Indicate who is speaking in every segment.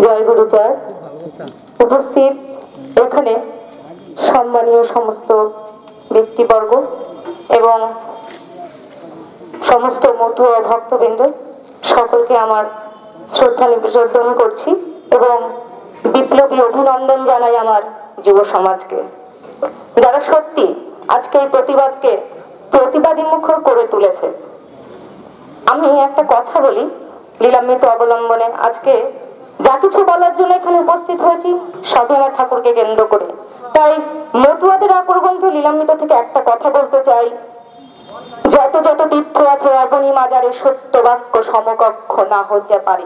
Speaker 1: জয় গুরুচার উপস্থিত এখানে সম্মানীয় সমস্ত ব্যক্তিবর্গ এবং সমস্ত মতুয়া ভক্তবৃন্দ সকলকে আমার শ্রদ্ধা নিবেদন করছি এবং বিপ্লবী অভিনন্দন জানাই আমার যুব সমাজকে, যারা সত্যি আজকে এই প্রতিবাদকে প্রতিবাদী মুখর করে তুলেছে। আমি একটা কথা বলি, লীলামৃত অবলম্বনে আজকে যা কিছু বলার জন্য এখানে উপস্থিত হয়েছি সবই আমার ঠাকুরকে কেন্দ্র করে, তাই মতুয়াদের আকুরগ্রন্থ লীলামৃত থেকে একটা কথা বলতে চাই, যত যত তীর্থ আছে অগণি মাজারে সত্য বাক্য সমকক্ষ না হতে পারে।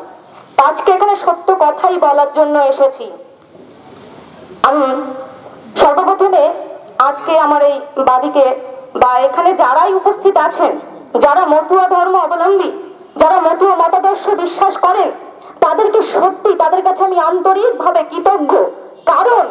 Speaker 1: আজকে এখানে সত্য কথাই বলার জন্য এসেছি। আমি সর্বপ্রথমে আজকে আমার এই বাড়িকে বা এখানে যারাই উপস্থিত আছেন, যারা মতুয়া ধর্ম অবলম্বী, যারা মতুয়া মতাদর্শ বিশ্বাস করেন, তাদেরকে সত্যি তাদের কাছে আমি আন্তরিকভাবে কৃতজ্ঞ। কারণ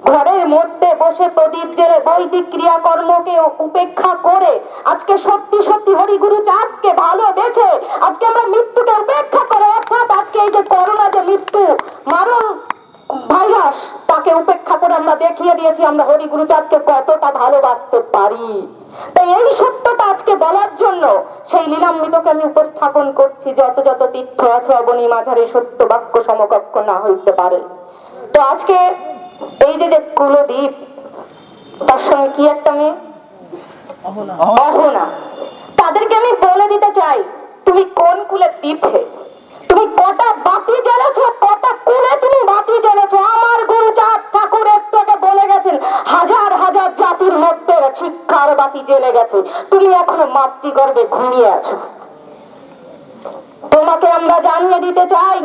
Speaker 1: ঘরের মধ্যে বসে প্রদীপ জেলে বৈদিক ক্রিয়াকর্মকে উপেক্ষা করে আজকে সত্যি সত্যি হরিগুরু চাঁদকে ভালোবেসে আজকে আমরা মৃত্যুকে উপেক্ষা করে, অর্থাৎ আজকে এই যে করোনা যে মৃত্যু মারণ ভাইরাস, তাকে উপেক্ষা করে আমরা দেখিয়ে দিয়েছি আমরা হরিগুরু চাঁদকে কতটা ভালোবাসতে পারি। তাই এই সত্যটা আজকে বলার জন্য সেই লীলামৃতকে আমি উপস্থাপন করছি, যত যত তীর্থ আছে অবনী মাঝারে সত্য বাক্য সমকক্ষ না হইতে পারে। তো আজকে এই যে কুলদ্বীপ, তার সঙ্গে কি একটা মেয়ে অহনা, তাদেরকে আমি বলে দিতে চাই, তুমি কোন কুলের দ্বীপ হে? তুমি কটা বাতি জ্বালাছো, কটা কুলে তুমি বাতি জ্বালাছো? আমার গুরু চাঁদ ঠাকুর একটু বলে গেছেন হাজার হাজার জাতির মধ্যে শিক্ষার বাতি জ্বেলে গেছে, তুমি এখনো মাতৃগর্ভে ঘুমিয়ে আছো। তোমাকে আমরা জানিয়ে দিতে চাই,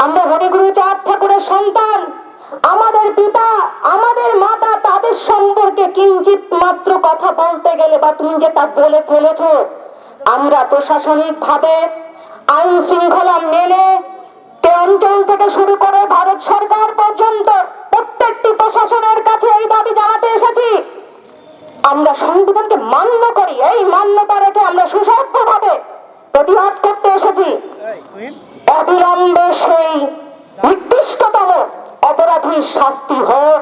Speaker 1: আমরা হরিগুরু চাঁদ ঠাকুরের সন্তান। আমাদের পিতা, আমাদের মাতা, তাদের সম্পর্কে কিঞ্চিত মাত্র কথা বলতে গেলে বা তুমি যেটা বলে ফেলেছো, আমরা প্রশাসনিক ভাবে আইন শৃঙ্খলা মেনে অঞ্চল থেকে শুরু করে ভারত সরকার পর্যন্ত প্রত্যেকটি প্রশাসনের কাছে এই দাবি জানাতে এসেছি, আমরা সংবিধানকে মান্য করি। এই মান্যতা রেখে আমরা সুসভ্যভাবে প্রতিবাদ করতে এসেছি। অবিলম্বে সেই নিকৃষ্টতম অপরাধীর শাস্তি হোক,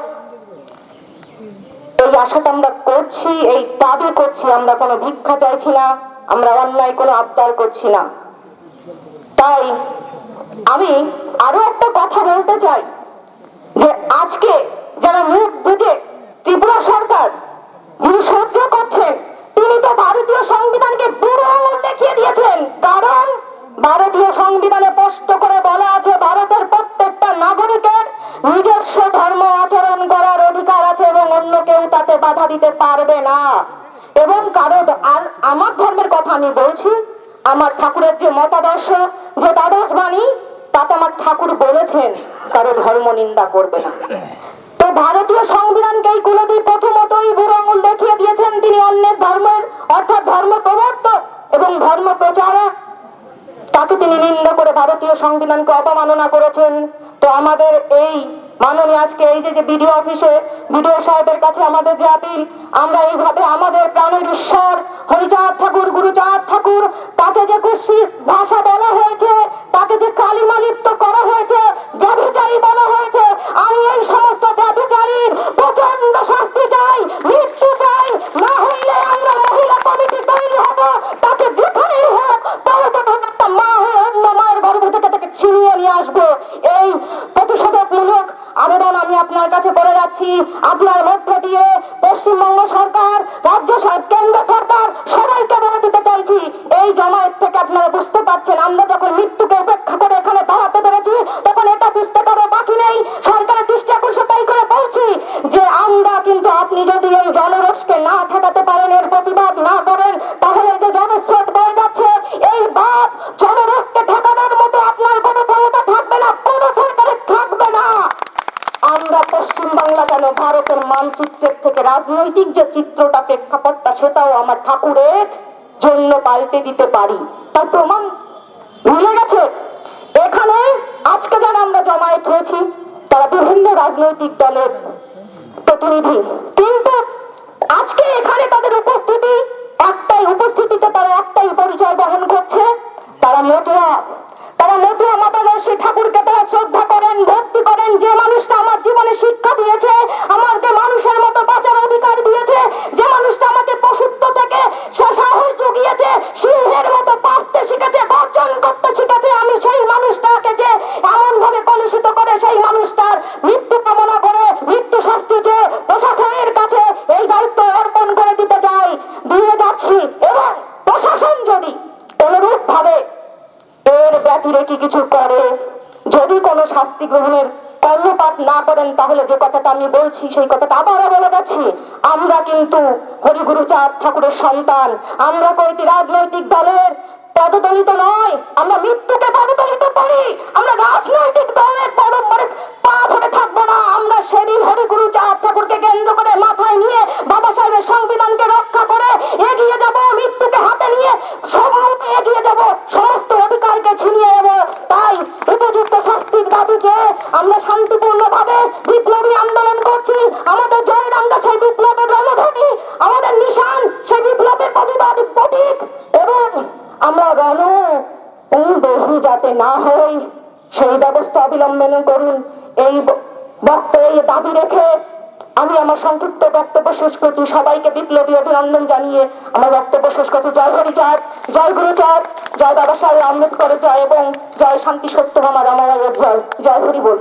Speaker 1: এই আশাটা আমরা করছি, এই দাবি করছি। আমরা কোনো ভিক্ষা চাইছি না, আমরা অন্যায় কোনো আবদার করছি না। তাই আমি আরো একটা কথা বলতে চাই যে আজকে যারা মুখ বুঝে ত্রিপুরা সরকার যিনি সহ্য করছেন, তিনি তো ভারতীয় সংবিধানকে বুড়ো আঙুল দেখিয়ে দিয়েছেন। কারণ ভারতীয় সংবিধানে স্পষ্ট করে বলা আছে ভারতের প্রত্যেকটা নাগরিকের নিজস্ব ধর্ম আচরণ করার অধিকার আছে এবং অন্য কেউ তাতে বাধা দিতে পারবে না। এবং কারণ আর আমার ধর্মের কথা আমি বলছি, আমার ঠাকুরের যে মতাদর্শ, যে দ্বাদশ বাণী, তাতে আমার ঠাকুর বলেছেন কারো ধর্ম নিন্দা করবে না। তো ভারতীয় সংবিধানকে এই কুলদ্বীপ প্রথমতই বুড়ো আঙুল দেখিয়ে দিয়েছেন। তিনি অন্যের ধর্মের অর্থাৎ ধর্ম প্রবর্তক এবং ধর্ম প্রচারক, তাকে তিনি নিন্দা করে ভারতীয় সংবিধানকে অবমাননা করেছেন। তো আমাদের এই মাননীয় আজকে এই যে বিডিও অফিসে বিডিও সাহেবের কাছে আমাদের যে আপিল, আমরা এইভাবে আমাদের প্রাণের ঈশ্বর হরিচাঁদ ঠাকুর, গুরুচাঁদ ঠাকুর, তাকে যে কুৎসিত ভাষা বলা হয়েছে, তাকে যে কালিমালিপ্ত করা হয়েছে, ব্যভিচারী বলা হয়েছে, আমি এই সমস্ত ব্যভিচারীর প্রচন্ড শাস্তি চাই, মৃত্যু চাই। না হইলে আমরা মহিলা কমিটি তৈরি হব, তাকে যেখানেই হোক একটা মা হয়ে অন্য মায়ের গর্ভ থেকে তাকে ছিনিয়ে নিয়ে আসবো। এই প্রতিষেধকমূলক আবেদন আমি আপনার কাছে করে যাচ্ছি। আপনার মধ্য দিয়ে পশ্চিমবঙ্গ সরকার, রাজ্য সরকার, কেন্দ্র সরকার সবাইকে বলে দিতে চাইছি, এই জমায়েত থেকে আপনারা বুঝতে পারছেন আমরা যখন মৃত্যুকে উপেক্ষা করে এখানে দাঁড়াতে পেরেছি, তখন এটা বুঝতে পারো বাকি নেই। সরকারের দৃষ্টি আকর্ষণ তাই করে বলছি যে আমরা কিন্তু, আপনি যদি এই জনরোষকে না ঠেকাতে পারেন, এর প্রতিবাদ না করেন, তাহলে যে জনস্রোত বয়ে যাচ্ছে, এই বাদ জনরোষকে ঠেকানোর মতো আপনার কোনো ক্ষমতা থাকবে না, কোনো সরকারের থাকবে না। আমরা পশ্চিম বাংলা কেন ভারতের মানচিত্রের থেকে রাজনৈতিক যে চিত্রটা, প্রেক্ষাপটটা, সেটাও আমার ঠাকুরের জন্য পাল্টে দিতে পারি। তার প্রমাণ মিলে গেছে। এখানে আজকে যারা আমরা জমায়েত হয়েছি তারা বিভিন্ন রাজনৈতিক দলের প্রতিনিধি, কিন্তু আজকে এখানে তাদের উপস্থিতি একটাই, উপস্থিতিতে তারা একটাই পরিচয় বহন করছে, তারা মতুয়া। তারা মতুয়া মতাদর্শী ঠাকুরকে তারা শ্রদ্ধা শাস্তি গ্রহণের কর্ণপাত না করেন, তাহলে যে কথাটা আমি বলছি সেই কথাটা আবারও বলে যাচ্ছি, আমরা কিন্তু হরিগুরু চাঁদ ঠাকুরের সন্তান। আমরা কয়েকটি রাজনৈতিক দলের পদদলিত নয়, আমরা মৃত্যুকে পদদলিত করি। আমরা রাজনৈতিক দলের পা ধরে থাকবো না। আমরা সেদিন হরিগুরু চাঁদ ঠাকুরকে কেন্দ্র করে মাথায় নিয়ে বাবা সাহেবের সংবিধানকে রক্ষা করে এগিয়ে যাব, মৃত্যুকে হাতে নিয়ে সম্মুখে এগিয়ে যাব, সমস্ত অধিকারকে ছিনিয়ে নেব। তাই উপযুক্ত শাস্তির দাবি চেয়ে আমরা শান্তিপূর্ণভাবে বিপ্লবী আন্দোলন করছি। আমাদের জয়ডাঙ্গা সেই বিপ্লবের রণধ্বনি, আমাদের নিশান সেই বিপ্লবের প্রতিবাদী প্রতীক, এবং আমরা বহু যাতে না হয় সেই ব্যবস্থা অবলম্বন করুন। এই দাবি রেখে আমি আমার সংক্ষিপ্ত বক্তব্য শেষ করছি। সবাইকে বিপ্লবী অভিনন্দন জানিয়ে আমার বক্তব্য শেষ করছি। জয় হরিচাঁদ, জয় গুরুচাঁদ, জয় বাবা সাহেব আম্বেদকরের জয়, এবং জয় শান্তি সত্যভামা রামারায়ের জয়। জয় হরি বল।